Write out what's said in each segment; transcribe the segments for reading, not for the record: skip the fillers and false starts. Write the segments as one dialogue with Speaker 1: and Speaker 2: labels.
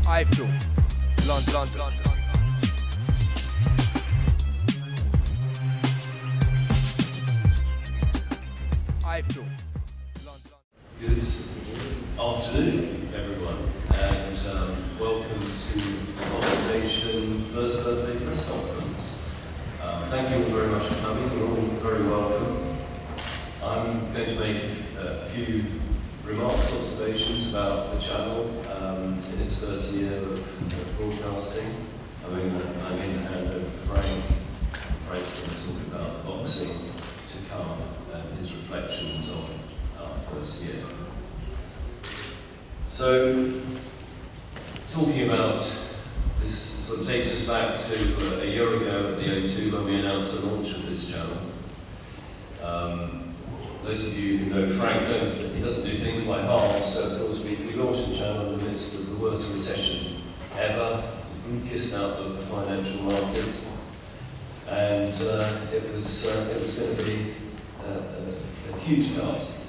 Speaker 1: iFlow, London. iFlow, London.
Speaker 2: Good afternoon, everyone, and welcome to the Boxing First Birthday Press Conference. Thank you all very much for coming. You're all very welcome. I'm going to make a few remarks, observations about the channel in its first year of broadcasting. I'm going to hand over to Frank. Frank's going to talk about the boxing to come and his reflections on our first year. So, talking about this sort of takes us back to a year ago at the O2 when we announced the launch of this channel. Those of you who know Frank knows that he doesn't do things by half, so of course we launched the channel in the midst of the worst recession ever, the bleakest outlook of the financial markets, and it was going to be a huge task.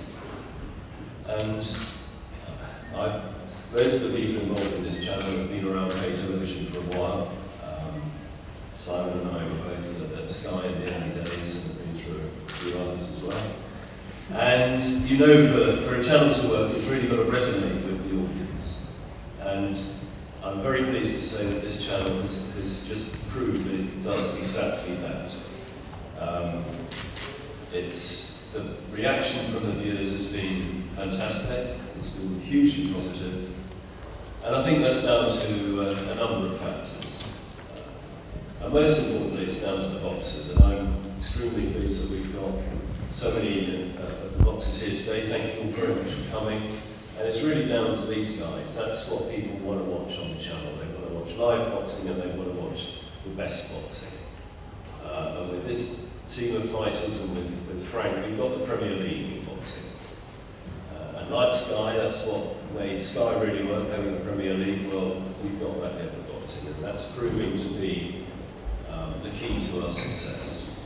Speaker 2: And most of the people involved in this channel have been around pay television for a while. Simon and I were both at Sky in the early days and have been through a few others as well. And you know, for a channel to work, it's really got to resonate with the audience. And I'm very pleased to say that this channel has just proved that it does exactly that. The reaction from the viewers has been fantastic. It's been hugely positive. And I think that's down to a number of factors. And most importantly, it's down to the boxers. And I'm extremely pleased that we've got so many of the boxers here today. Thank you all very much for coming. And it's really down to these guys. That's what people want to watch on the channel. They want to watch live boxing and they want to watch the best boxing. And with this team of fighters and with Frank, we've got the Premier League in boxing. And like Sky, that's what made Sky really work, having the Premier League. Well, we've got that here for boxing, and that's proving to be the key to our success.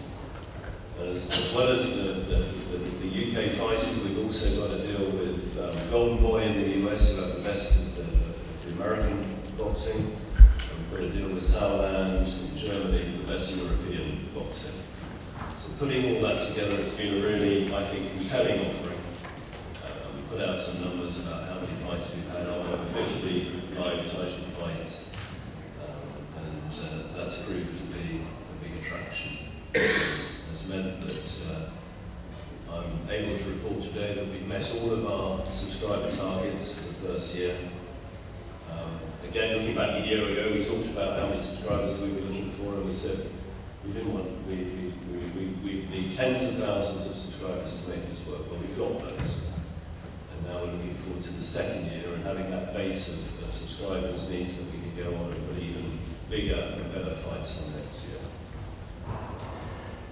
Speaker 2: As well as the UK fighters, we've also got to deal with Golden Boy in the US, who have the best of the American boxing. And we've got to deal with Sauerland in Germany, the best European boxing. So putting all that together, it's been a really, I think, compelling offering. We put out some numbers about how many fights we've had, over 50 live title fights, and that's proved to be a big attraction. Has meant that I'm able to report today that we've met all of our subscriber targets for the first year. Again, looking back a year ago, we talked about how many subscribers we were looking for, and we said we need tens of thousands of subscribers to make this work. Well, we've got those. And now we're looking forward to the second year, and having that base of subscribers means that we can go on and put even bigger and better fights on next year.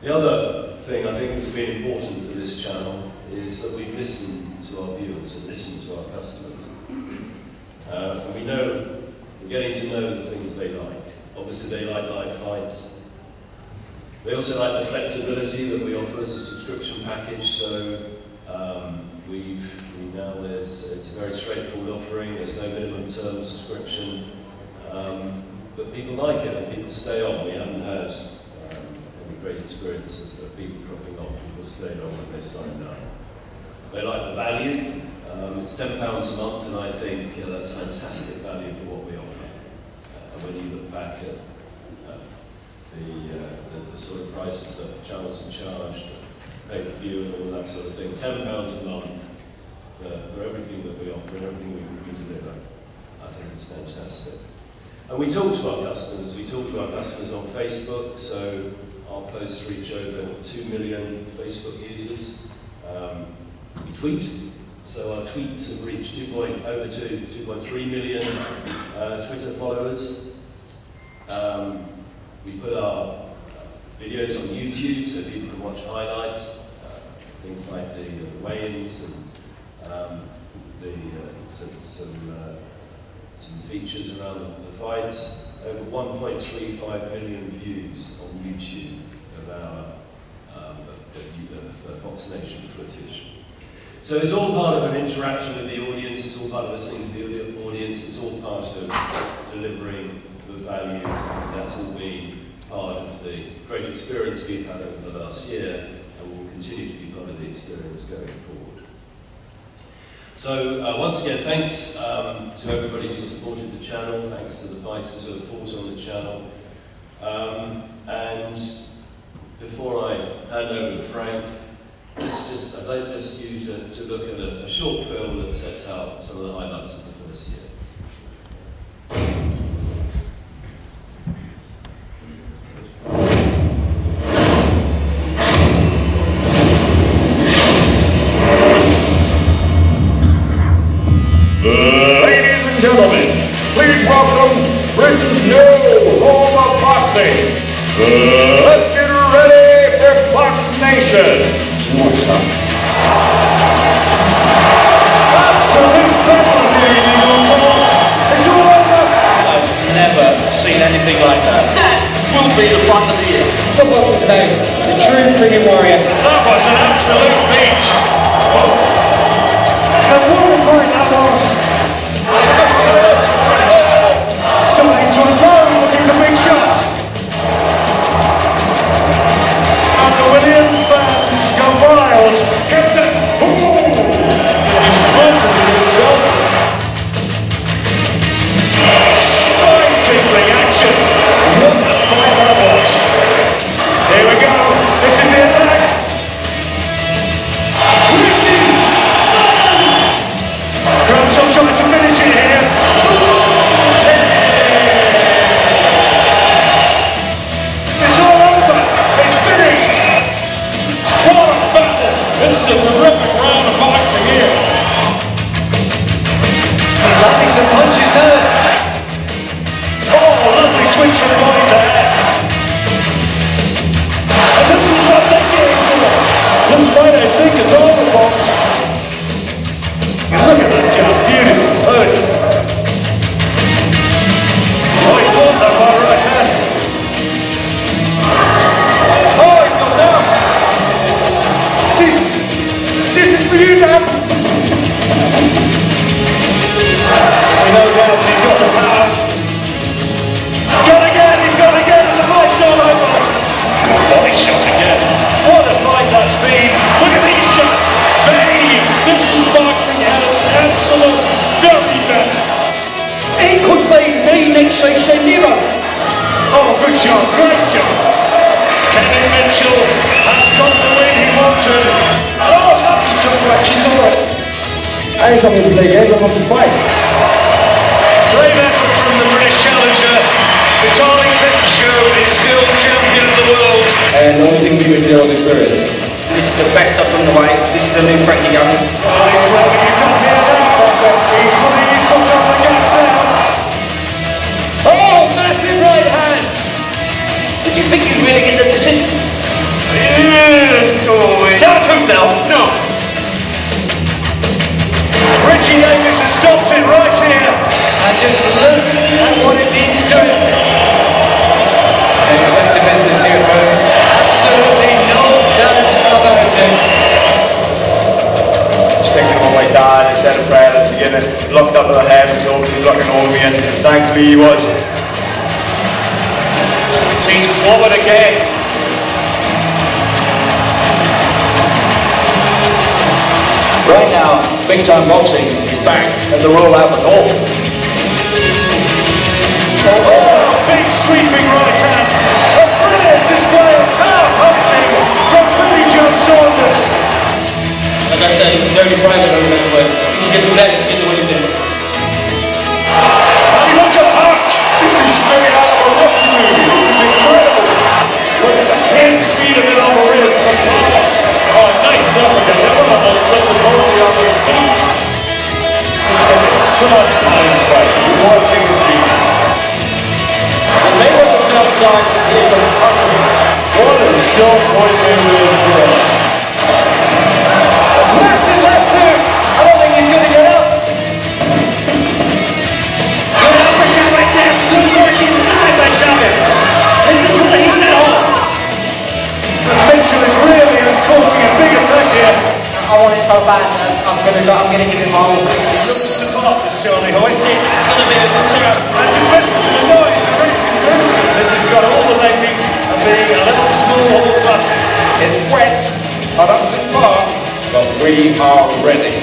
Speaker 2: The other thing I think that's been important for this channel is that we've listened to our viewers and listened to our customers. And we know, we're getting to know the things they like. Obviously they like live fights. They also like the flexibility that we offer as a subscription package, so it's a very straightforward offering, there's no minimum term subscription, but people like it and people stay on. We haven't had any great experience of people dropping off. People stayed on when they signed up. They like the value. It's £10 a month, and I think that's fantastic value for what we offer. And when you look back at the sort of prices that channels have charged, pay-per-view and all that sort of thing, £10 a month for everything that we offer and everything we deliver, I think is fantastic. And we talk to our customers. We talk to our customers on Facebook, so our posts reach over 2 million Facebook users. We tweet, so our tweets have reached 2.3 million Twitter followers. We put our videos on YouTube so people can watch highlights, things like the weigh-ins and some features around the fights. Over 1.35 million views on YouTube of our Box Nation footage. So it's all part of an interaction with the audience, it's all part of listening to the audience, it's all part of delivering the value. That's all been part of the great experience we've had over the last year, and will continue to be part of the experience going forward. So once again, thanks to everybody who supported the channel, thanks to the fighters who have fought on the channel. And before I hand over to Frank, I'd like just you to look at a short film that sets out some of the highlights of the first year.
Speaker 3: Ladies and gentlemen, please welcome Britain's new home of boxing. Let's get ready for Box Nation. What's up? Absolute penalty. It's all over.
Speaker 4: I've never seen anything like that. That will be the front of the year.
Speaker 5: That's what boxing's about. He's a true freaking warrior.
Speaker 3: That was an absolute beach. And what a fight that was. Starting to grow, looking for big shots. And the Williams fans go wild. Captain, he's constantly doing well. Smiting reaction. What a fight that was. Here we go. This is the attack. Crumpson trying to finish it here. It's all over. It's finished. What a battle. This is a terrific round of boxing here.
Speaker 5: He's landing some punches now.
Speaker 3: Oh, lovely switch from body to head. And this is what they came for. This fight, I think, is over, folks. Look at that jump, beautiful punch. Oh, he's caught that by right hand. Oh, he's gone down. This is for you, Dad. No doubt he's got the power. He's got again, and the fight's all over. Body shot again. What a fight that's been. Look at these shots. Bang! This is boxing at its absolute very best.
Speaker 5: It could be the next Cece Nero.
Speaker 3: Oh, good shot, great shot. Kevin Mitchell has got the win he wanted. Oh, lovely shot, right, she's all right.
Speaker 5: I ain't coming to play games, I'm up to fight.
Speaker 3: Great effort from the British challenger. Vitaly Klitschko is still champion of the world.
Speaker 5: And the only thing we with today was experience.
Speaker 4: This is the best up on the way. This is the new Frankie Young.
Speaker 3: Oh, he's working it up here now. He's putting his foot on the gas now.
Speaker 5: Oh, massive right hand!
Speaker 4: Did you think you'd really get the decision?
Speaker 3: Yeah. Oh,
Speaker 4: Tell the truth now. No.
Speaker 3: Richie Davis has stopped it right here.
Speaker 5: And just look at what it means to him. And it's back to business here, folks. Absolutely no doubt about it.
Speaker 3: Just thinking about my dad, I said a prayer at the beginning, looked up at the heavens, hoping he was looking over me, and thankfully he was.
Speaker 4: He's clobbered again. Right now, big time boxing is back at the Royal Albert Hall.
Speaker 3: Oh, big sweeping right hand. A brilliant display of power punching from Billy Joe Saunders.
Speaker 5: Like I said, dirty private over that way. You can do that, you can do anything.
Speaker 3: And look at Huck. This is straight out of a Rocky movie. This is incredible. Look at the hand speed of it on the wrist. The punch. Oh, nice uppercut. That one almost let the body off his feet. He's got a sub-fine fight. What a big feat.
Speaker 4: The Mayweather's outside is untouchable.
Speaker 3: What a shot point Mayweather's brought.
Speaker 5: Massive left hook! I don't think he's going to get up.
Speaker 4: Good uppercut right there. Good work inside by Chavez. This is what he's at home.
Speaker 3: Mitchell is really uncorking a big attack here.
Speaker 5: I want it so bad now. but I'm going to give him all.
Speaker 3: He looks the part, this Charlie Hoyt. It's going to be a good turn. And just listen to the noise. The racing through. This has got all the makings of being a little small hall classic.
Speaker 6: It's wet at Upton Park, but we are ready.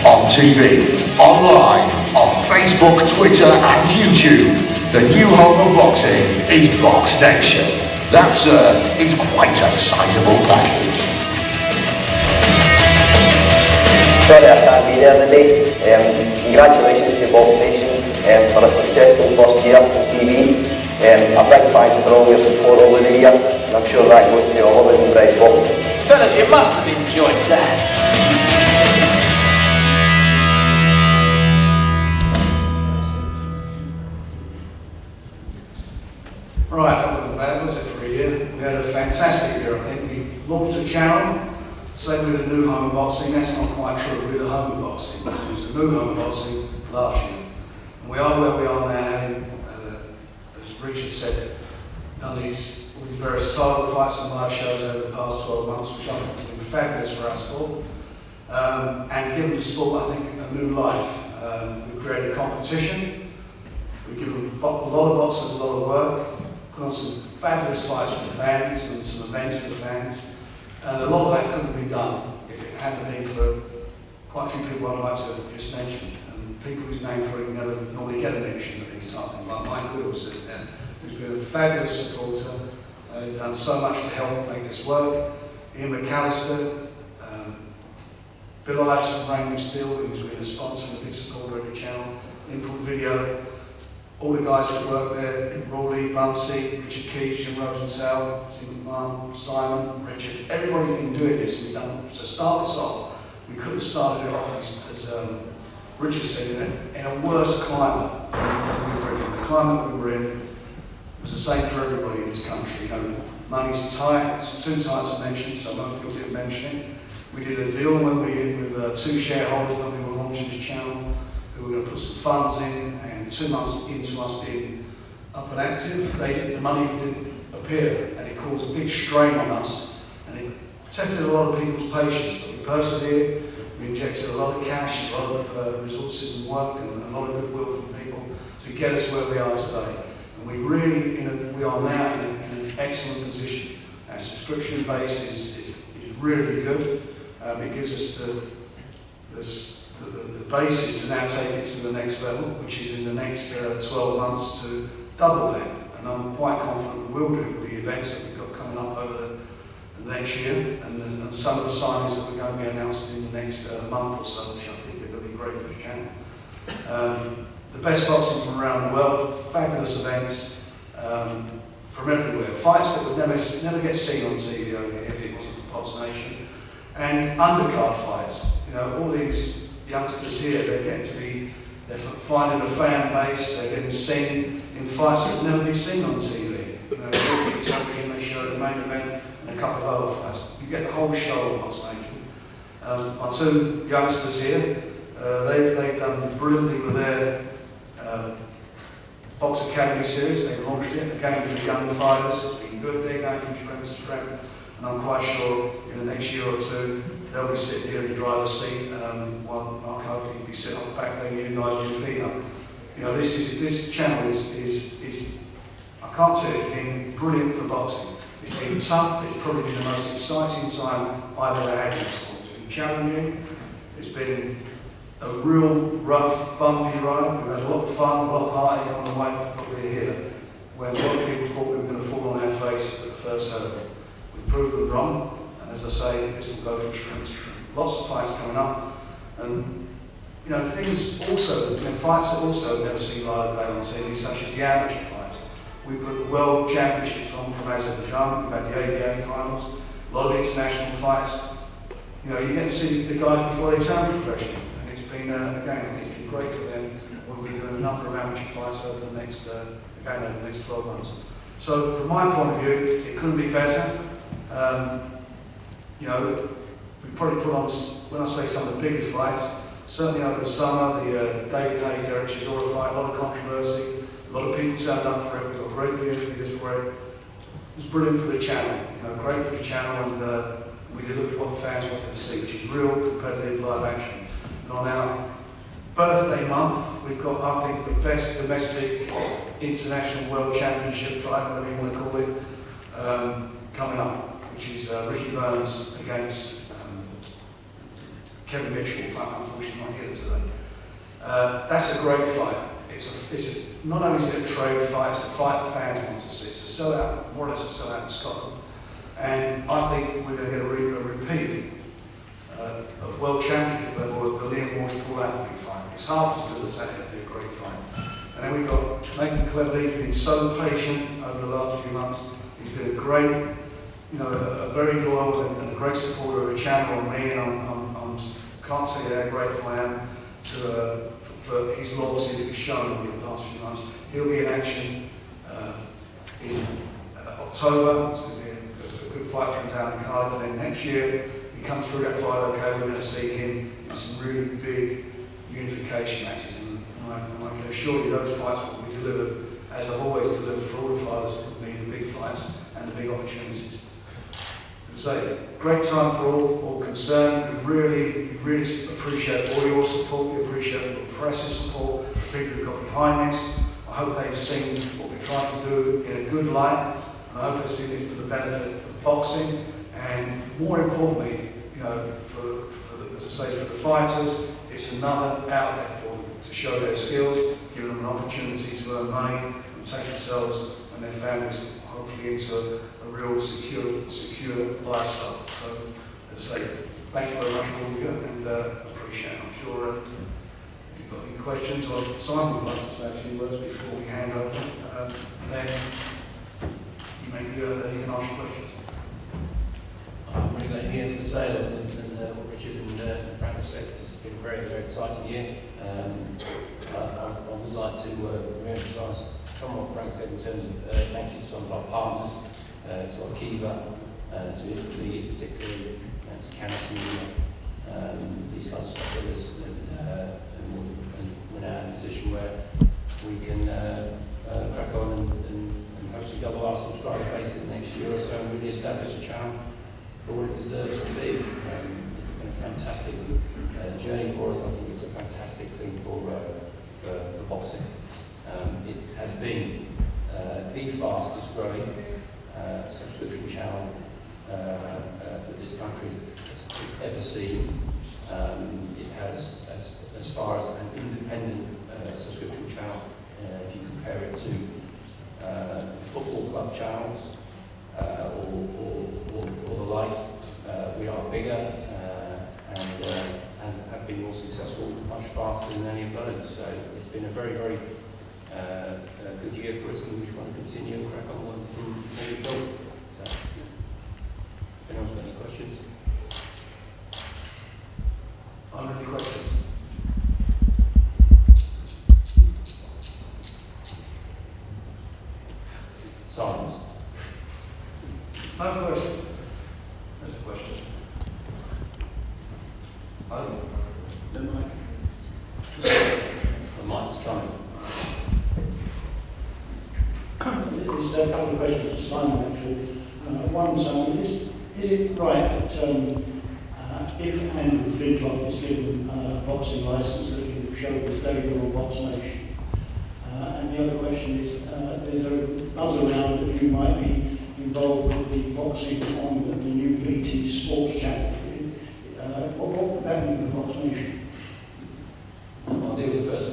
Speaker 6: On TV, online, on Facebook, Twitter and YouTube, the new home of boxing is Box Nation. That, sir, is quite a sizable package.
Speaker 7: Sorry I can't be there today. Congratulations to Box Nation for a successful first year on TV. A big thanks for all your support over the year, and I'm sure that goes for all of us in Bred Boxing.
Speaker 5: Fellas, you must have enjoyed that.
Speaker 8: Right, that wasn't bad, was it, for a year? We had a fantastic year, I think. We launched a channel, same with the new home of boxing. That's not quite true, we're the home of boxing. It was the new home of boxing last year. And we are where we are now, having, as Richard said, done these various title fights and live shows over the past 12 months, which I think has been fabulous for our sport. And given the sport, I think, a new life. We've created competition, we've given a lot of boxers a lot of work, put on some fabulous fights for the fans and some events for the fans, and a lot of that couldn't have been done if it hadn't been for quite a few people I'd like to just mention, and people whose name probably never normally get a mention at these type of things, like Mike Goodall sitting there, who's been a fabulous supporter, done so much to help make this work. Ian McAllister, Bill Olaps from Rainbow Steel, who's been a sponsor and a big supporter of the channel, Input Video, all the guys that work there, Rawley, Bunsey, Richard Keys, Jim Rosenthal, Jim McMahon, Simon, Richard, everybody's been doing this, and we've done, to start this off, we could have started it off as Richard said, in a worse climate than we were in. The climate we were in was the same for everybody in this country. You know, money's tight, it's too tight to mention, so most people didn't mention it. We did a deal with two shareholders when we were launching this channel, who were going to put some funds in, and 2 months into us being up and active, the money didn't appear, and it caused a big strain on us, and it tested a lot of people's patience, but we persevered. We injected a lot of cash, a lot of resources and work, and a lot of goodwill from people to get us where we are today. And we really, we are now in an excellent position. Our subscription base is really good. It gives us the basis to now take it to the next level, which is in the next 12 months to double that. And I'm quite confident we will do with the events that we've got coming up over the next year, and some of the signings that we're going to be announcing in the next month or so, which I think are going to be great for the channel. The best boxing from around the world, fabulous events from everywhere. Fights that would never get seen on TV over here if it wasn't for Box Nation. And undercard fights. You know, all these youngsters here, they're finding a fan base, they're getting seen in fights that would never be seen on TV. You know, television, they show the main event and a couple of other fights. You get the whole show on Box Nation. My two youngsters here, they've done brilliantly with their Box Academy series. They launched it, again for young fighters. It's been good, they're going from strength to strength. And I'm quite sure in the next year or two, they'll be sitting here in the driver's seat, while Mark Hogan will be sitting on the back there, you guys with your feet up. You know, this channel is I can't tell you, it's been brilliant for boxing. It's been tough, it's probably been the most exciting time I've ever had in the sport. It's been challenging, it's been a real rough, bumpy ride. We've had a lot of fun, a lot of heartache on the way, but we're here. When a lot of people thought we were going to fall on our face at the first hurdle. We've proved them wrong, and as I say, this will go from strength to strength. Lots of fights coming up, and you know, things also, fights that also never seen light of day on TV, such as the amateur fights. We put the World Championships on from Azerbaijan, we've had the ABA finals, a lot of international fights. You know, you get to see the guys before they turn professional, and it's been, again, I think it's been great for them. We'll be doing a number of amateur fights over the next, over the next 12 months. So, from my point of view, it couldn't be better. You know, we probably put on, when I say some of the biggest fights, certainly over the summer, the David Haye, Derek Chisora fight, a lot of controversy, a lot of people turned up for it, we've got great video figures for it. It was brilliant for the channel, you know, great for the channel, and and we delivered what the fans wanted to see, which is real competitive live action. And on our birthday month, we've got, I think, the best domestic international world championship fight, whatever you want to call it, coming up, which is Ricky Burns against Kevin Mitchell. Unfortunately not here today. That's a great fight. It's not only is it a trade fight, it's a fight the fans want to see. It's a sellout, more or less a sellout in Scotland. And I think we're going to get a repeat of world championship level of the Liam Walsh Paul Appleby fight. It's half as good as that. It'd be a great fight. And then we've got Nathan Cleverley, who's been so patient over the last few months. He's been a great, a very loyal and a great supporter of the channel and me, and I can't tell you how grateful I am for his loyalty that he's shown over the last few months. He'll be in action in October. It's going to be a good fight for him down in Cardiff. And then next year, he comes through that fight okay, we're going to see him in some really big unification matches. And I can assure you those fights will be delivered, as I've always delivered for all the fighters with me, the big fights and the big opportunities. As I say, great time for all concerned. We really appreciate all your support. We appreciate all the press's support, the people who got behind this. I hope they've seen what we're trying to do in a good light, and I hope they've seen it for the benefit of boxing, and more importantly, as I say, for the fighters, it's another outlet for them to show their skills, give them an opportunity to earn money and take themselves and their families hopefully into a real secure lifestyle. So, as I say, thank you very much for all you do, and appreciate it. I'm sure if you've got any questions, or Simon would like to say a few words before we hand over, then you can ask your questions.
Speaker 9: I've really got anything else to say other than what Richard and Frank have said. It's been a very, very exciting year. I would like to re-emphasise some of what Frank said in terms of thank you to some of our partners, to Arkiva, to Italy particularly, to Canada, these guys of stockholders, and we're now in a position where we can crack on and hopefully double our subscriber base in the next year or so and really establish a channel for what it deserves to be. It's been a fantastic journey for us. I think it's a fantastic thing for boxing. It has been the fastest growing subscription channel that this country has ever seen. It has, as far as an independent subscription channel, if you compare it to football club channels or the like, we are bigger and have been more successful much faster than any of those. So it's been a very, very good year for us, and we just want to continue and crack on from where we go. So, if anyone's got any questions?
Speaker 8: Are there any questions?
Speaker 9: Silence.
Speaker 8: No questions. There's a question. Oh, no mic.
Speaker 9: The mic's coming.
Speaker 10: There's a couple of questions to Simon actually. One, Simon, is it right that if Andrew Flintoff is given a boxing licence that he will show his debut on Box Nation? And the other question is, there's a buzz around that you might be involved with the boxing on the new BT Sports channel. What would that mean for Box Nation?
Speaker 9: I'll deal with the first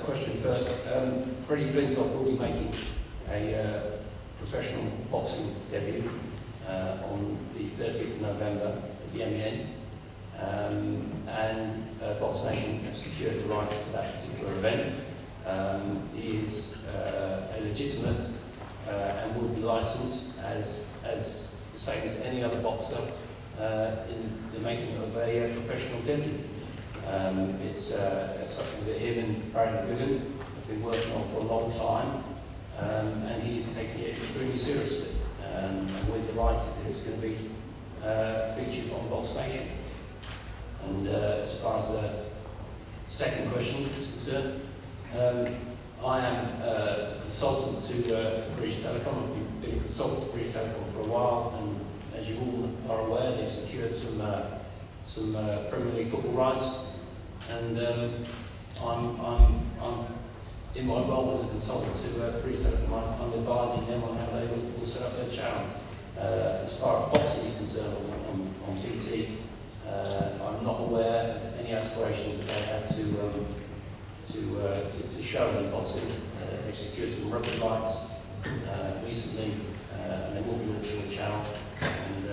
Speaker 9: question first. Freddie Flintoff will be making a professional boxing debut on the 30th of November at the MEN, and Box Nation has secured the rights to that particular event. He is a legitimate and will be licensed as the same as any other boxer in the making of a professional debut. It's something that him and Barry McGuigan have been working on for a long time, and he's taking it extremely seriously. And we're delighted that it's going to be featured on Box Nation. And as far as the second question is concerned, I am a consultant to British Telecom. I've been a consultant to British Telecom for a while, and as you all are aware, they've secured some Premier League football rights, and I'm in my role as a consultant to British Telecom. I'm advising them on how they will set up their channel. As far as boxing is concerned on BT, I'm not aware of any aspirations that they have to show in boxing. They've secured some rugby rights recently, and they will be launching a channel. And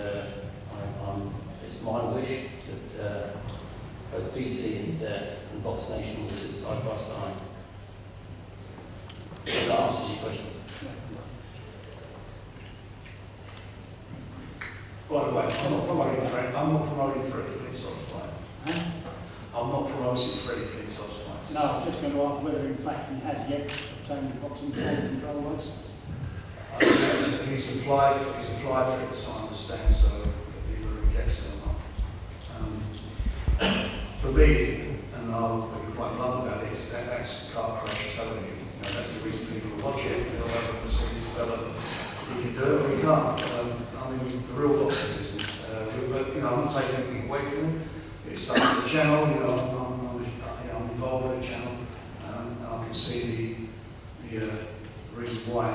Speaker 9: it's my wish that both BT and Box Nation will sit side by side. So that answers your question.
Speaker 8: By the way, I'm not promoting Freddie Flintoff's fight. I'm not promoting Freddie Flintoff's fight.
Speaker 10: No, I'm just going to ask whether in fact he has yet obtained the boxing control license.
Speaker 8: He's applied for it, as I understand, so either he gets it or not. For me, and I'll be quite blunt about it, that's car crash television. That's the reason people watch it. They'll have a facility developed. You can do it or you can't. I mean, the real boxing business. But I'm not taking anything away from it. It's something the channel. I'm involved with the channel, and I can see the reason why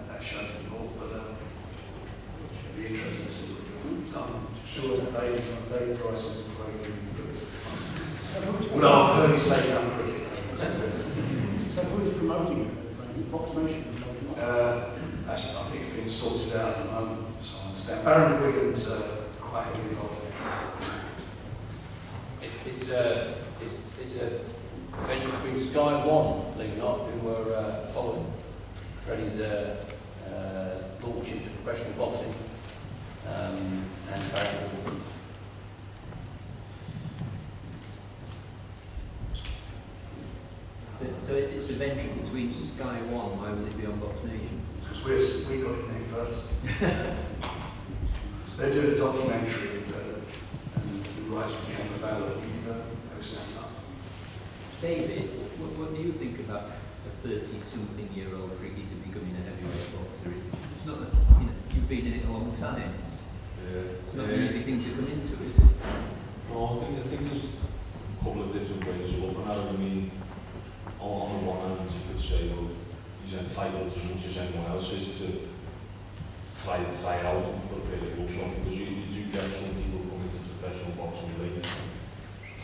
Speaker 8: that show's been bought. But it'll be interesting to see what it goes. I'm sure that David Price is well, I've heard he's taken up cricket.
Speaker 10: So who is promoting it? Box Nation promoting it?
Speaker 8: I think it's been sorted out at the moment, so I understand. Barry Wiggins quite heavily involved.
Speaker 9: It's a venture between Sky One, believe it or not, who were following Freddie's launch into professional boxing, and Barry Wiggins.
Speaker 11: So it's a venture between Sky One. Why would it be on Box Nation?
Speaker 8: Because we got it in first. They're doing a documentary, and the rights became available.
Speaker 11: David, what do you think about a 30-something-year-old cricketer becoming a heavyweight boxer? It's not that you've been in it a long time. It's not an easy thing to come into, is it?
Speaker 12: Well, I think there's a couple of different ways of looking at it. I mean, on the one hand, you could say, well, he's entitled as much as anyone else is to try out and put a bit of gloves on, because you do get some people coming to professional boxing late.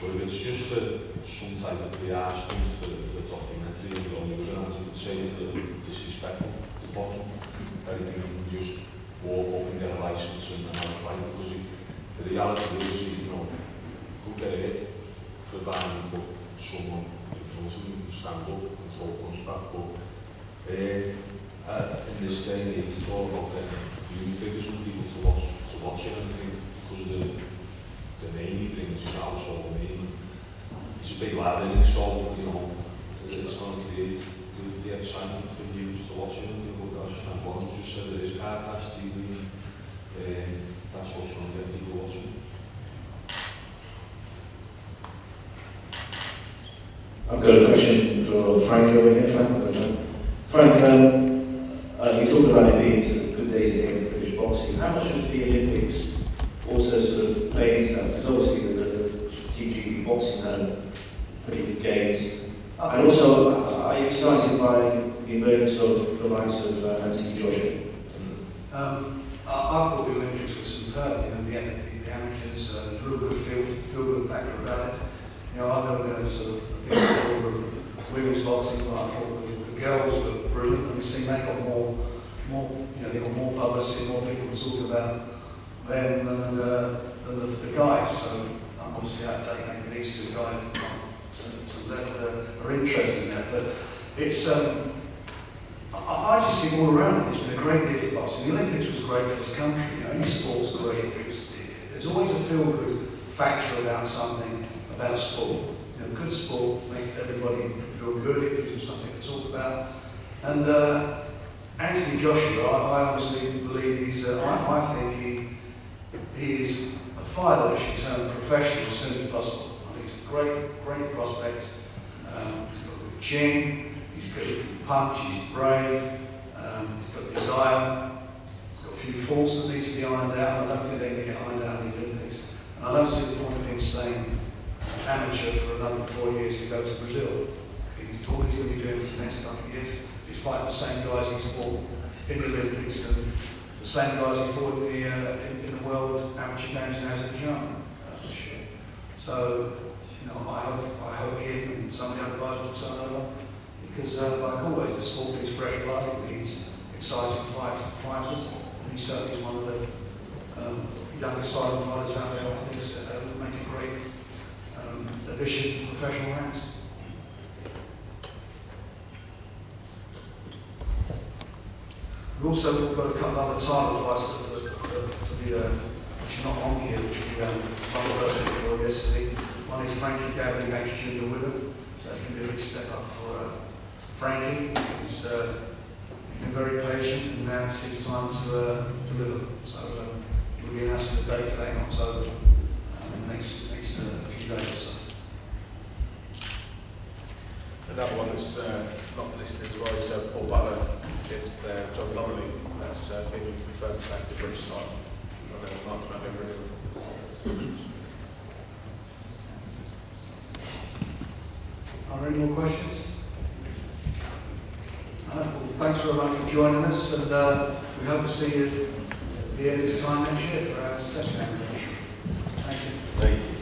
Speaker 12: But if it's just for some type of PR stunt for the documentary, and on the other hand, you could say it's disrespectful to boxing. I think you can just walk up and get a license and have a fight, because the reality is, who get hit, providing you put someone in front of you, stand up and throw punch back. But in this day and age, it's all about new figures and people to watch it, and I think because of the name he brings, his household name, he's a big lad and it's all, it's going to create the excitement for viewers to watch it. And gosh, and what I just said, there is car crash TV, that's what's going to get people watching.
Speaker 13: I've got a question for Frank over here. Frank, you talked about it being good days ahead for British boxing. How much does the Olympics also sort of play into that? Because obviously the TG boxing had pretty good games. And also, are you excited by the emergence of the likes of Anthony Joshua?
Speaker 8: I thought the Olympics were superb. The amateurs, real good feel good factor about it. I've never been a sort of big supporter of women's boxing, but I thought the girls were brilliant. And we see they got more, they got more publicity, more people to talk about them than the guys. So I'm obviously out of date. Maybe these two guys to level are interested in that. But it's I just think all around it, it's been a great year for boxing. The Olympics was great for this country. Any sport's great. There's always a feel-good factor about something, about sport. Good sport makes everybody feel good. It gives them something to talk about. And Anthony Joshua, I honestly believe I think he is a fighter that should turn professional as soon as possible. I think he's a great prospect. He's got a good chin. He's good, he can punch. He's brave. He's got desire. He's got few faults that need to be ironed out, and I don't think they're going to get ironed out in the Olympics. And I don't see the point of him staying amateur for another 4 years to go to Brazil. All he's going to be doing for the next couple of years is fight the same guys he's fought in the Olympics and the same guys he fought in the World Amateur Games in Azerbaijan this year. So, I hope him and some of the other guys will turn over because, like always, the sport needs fresh blood, it needs exciting fighters, and he certainly is one of the youngest silent fighters out there. I think that would make a great addition to the professional ranks. We've also got a couple of other title fights to be, which are not on here, which we for yesterday. One is Frankie Gavin against Junior Wigan, so it's going to be a big step up for Frankie. He's been very patient, and now it's his time to deliver. So we'll be announcing the date for that in October, next few days or so.
Speaker 12: Another one that's not listed as well is Paul Butler against John Donnelly. That's been confirmed back to British side on March, November.
Speaker 8: Are there any more questions? Well, thanks very much for joining us, and we hope to see you at the end of this time next year for our second anniversary. Thank you.
Speaker 2: Thank you.